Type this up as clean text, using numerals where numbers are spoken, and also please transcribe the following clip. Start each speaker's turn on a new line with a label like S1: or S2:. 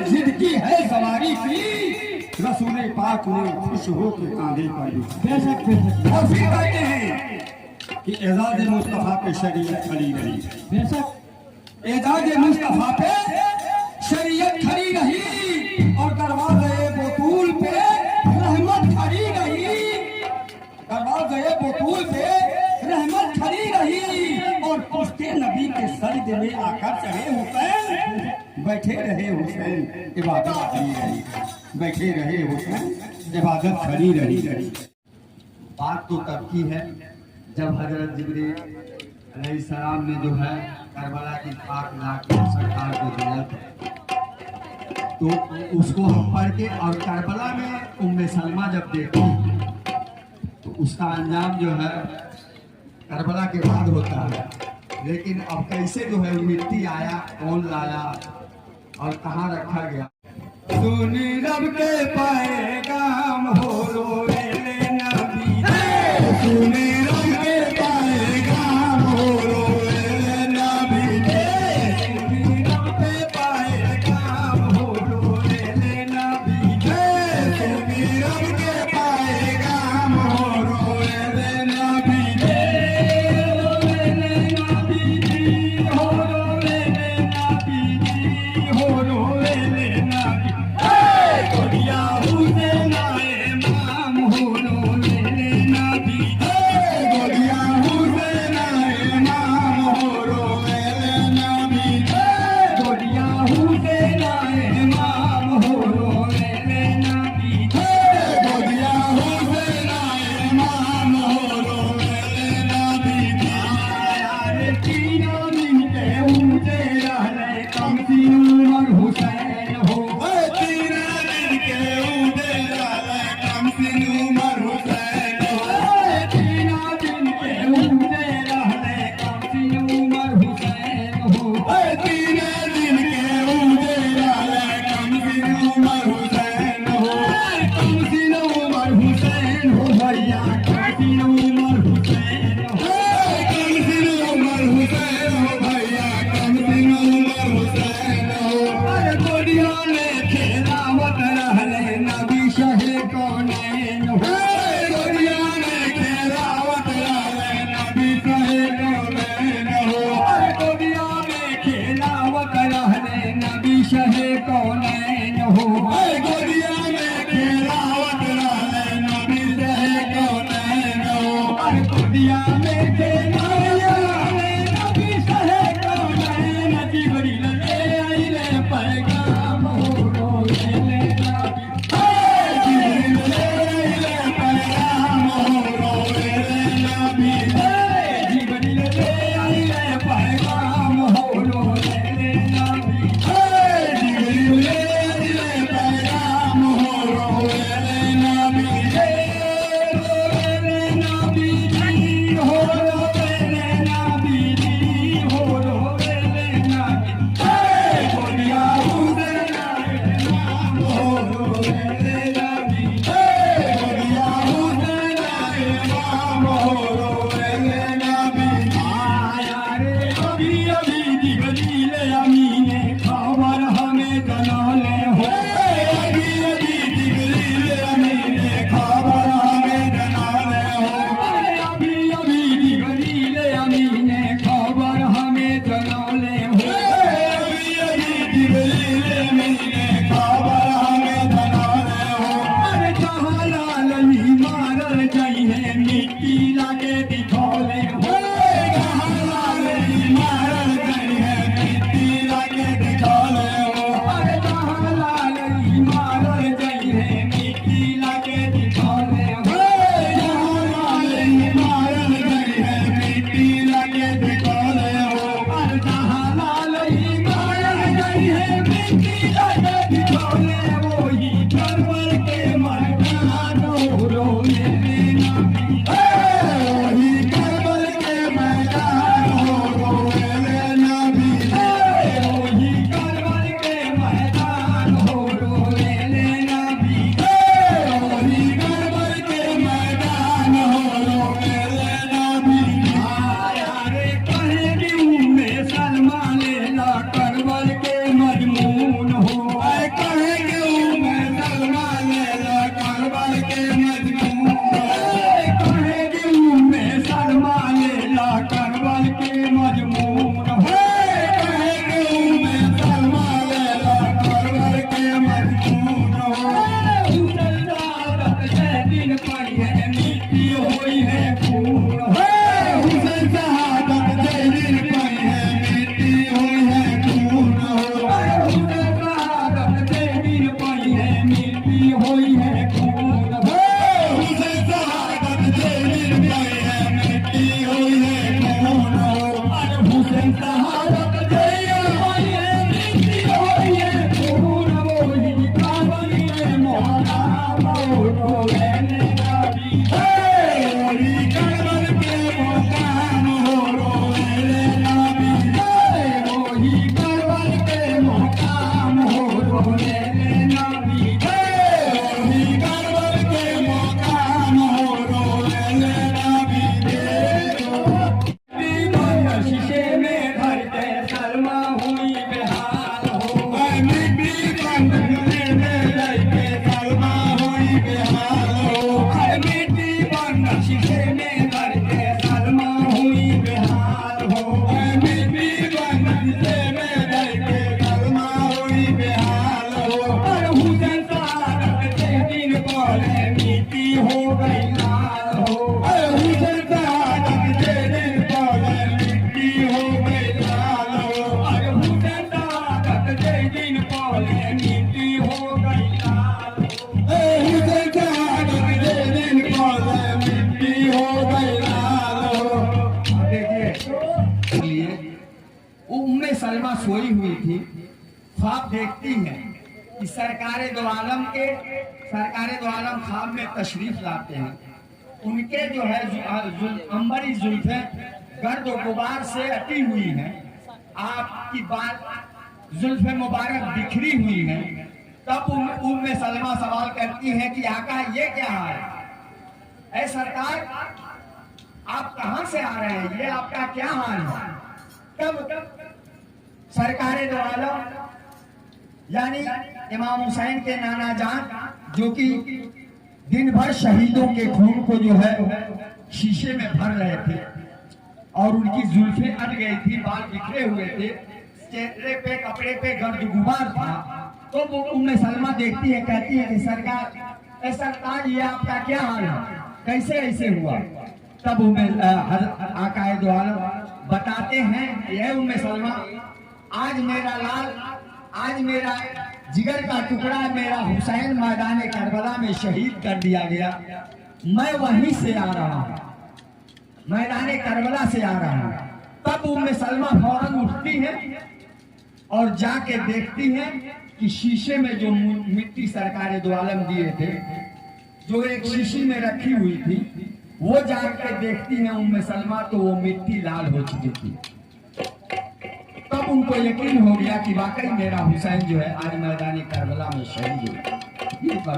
S1: जिद की है सवारी की, रसूल पाक ने खुश हो के कांधे पर ली।
S2: बेशक बेशक।
S1: और फिर कहते हैं कि एजाज मुस्तफा पे शरीयत खड़ी रही।
S2: बेशक
S1: एजाज मुस्तफा पे शरीयत खड़ी रही और दरवाजे बतूल पे रहमत खड़ी रही। दरवाजे बतूल पे रहमत खड़ी रही और पुश्ते नबी के सजदे में आकर चढ़े हुसैन, बैठे रहे हुसैन, इबादत खड़ी रही। बैठे रहे हुसैन, इबादत खड़ी रही। बात तो तब की है जब हजरत जिब्रील अलैहिस्सलाम ने जो है करबला की पाक लाख सरकार को दिया था, तो उसको हम पढ़ के और करबला में उम्मे सलमा जब देखी तो उसका अंजाम जो है करबला के बाद होता है। लेकिन अब कैसे जो है मिट्टी आया, कौन लाया और कहाँ रखा गया। सुनी रब के पैगाम हो रोए नबी, सुनी रब के पैगाम हो रोए नबी, सुनी रब के पैगाम हो रोए नबी, सुनी रब के पैगाम हो रोए नबी, रोए नबी हो रोए नबी हो रोए नबी, गोरिया हुसैन आए माम हो रोए नबी, गोरिया हुसैन आए माम हो रोए नबी, गोरिया हुसैन आए माम हो रोए नबी, गोरिया हुसैन आए माम हो रोए नबी। आया तीनों दिन के ऊंचे रहले कमसी उमर हुसैन हो, तीनों दिन के ऊंचे रहले कमसी उमर हुसैन हो, तीनों दिन के ऊंचे रहले कमसी उमर हुसैन हो, तीनों दिन के ऊंचे रहले कमसी उमर हुसैन हो, कमसी उमर हुसैन हो भैया, कमसी उमर हुसैन हो, कमसी उमर हुसैन हो भैया, कमसी उमर हुसैन हो। अरे गोरिया ने खेलावत रहले नबी शहे कौनैन हो, गोरिया ने खेलावत रहले नबी शहे कौनैन हो, अरे गोरिया ने खेलावत रहले नबी शहे कौनैन हो, अरे गोरिया ने खेलावत रहले नबी शहे कौनैन हो, अरे गोरिया में खेलावत रहले नबी शहे कौनैन, जिब्रील ले आइले पैगाम हो रोए नबी, जिब्रील ले आइले पैगाम हो रोए नबी, जिब्रील ले आइले पैगाम हो रोए नबी, जिब्रील ले आइले पैगाम हो हो ले लेना बीते, वही करबल के मकान हो रो ले लेना बीते। दीवाना शीशे में धर के सलमा हुई बेहाल हो, मिट्टी बंद में धर के सलमा हुई बेहाल हो, मिट्टी बंद शीशे में धर के सलमा हुई बेहाल हो, मिट्टी बंद शीशे में धर के सलमा हुई बेहाल हो। और हुसैन साहब के दिन बोले मिट्टी हो गई लाल हो, हुसैन साहब के दिन बोले मिट्टी हो गई लाल हो, हुसैन साहब के दिन बोले मिट्टी हो गई लाल हो, हुसैन साहब के दिन बोले मिट्टी हो गई लाल हो। देखिए उम्मे सलमा सोई हुई थी, ख्वाब देखती है कि सरकारे दो आलम ख्वाब में तशरीफ लाते हैं। उनके जो है अंबरी जुल्फे गर्द और गुबार से अटी हुई हैं, आपकी बात जुल्फे मुबारक बिखरी हुई है। तब उम्मे सलमा सवाल करती है कि आका ये क्या है? ऐ सरकार आप कहां से आ रहे हैं, ये आपका क्या हाल है? तब सरकारे दो आलम यानी इमाम हुसैन के नाना जान, जो कि दिन भर शहीदों के खून को जो है शीशे में भर रहे थे और उनकी जुल्फे अट गई थी, बाल बिखरे हुए थे, चेहरे पे कपड़े पे गर्द गुबार था। तो वो उम्मे सलमा देखती है, कहती है कि सरकार ये आपका क्या हाल है, कैसे ऐसे हुआ? तब आकाए दो आलम बताते हैं, ये उम्मे सलमा आज मेरा लाल, आज मेरा जिगर का टुकड़ा मेरा हुसैन मैदान करबला में शहीद कर दिया गया, मैं वहीं से आ रहा हूँ, मैदान करबला से आ रहा हूँ। तब उम्मे सलमा फौरन उठती है और जाके देखती है कि शीशे में जो मिट्टी सरकारे दो आलम दिए थे, जो एक शीशी में रखी हुई थी, वो जाके देखती है उम्मे सलमा, तो वो मिट्टी लाल हो चुकी थी। तब उनको यकीन हो गया कि वाकई मेरा हुसैन जो है आज मैदानी करबला में शहीद हुआ।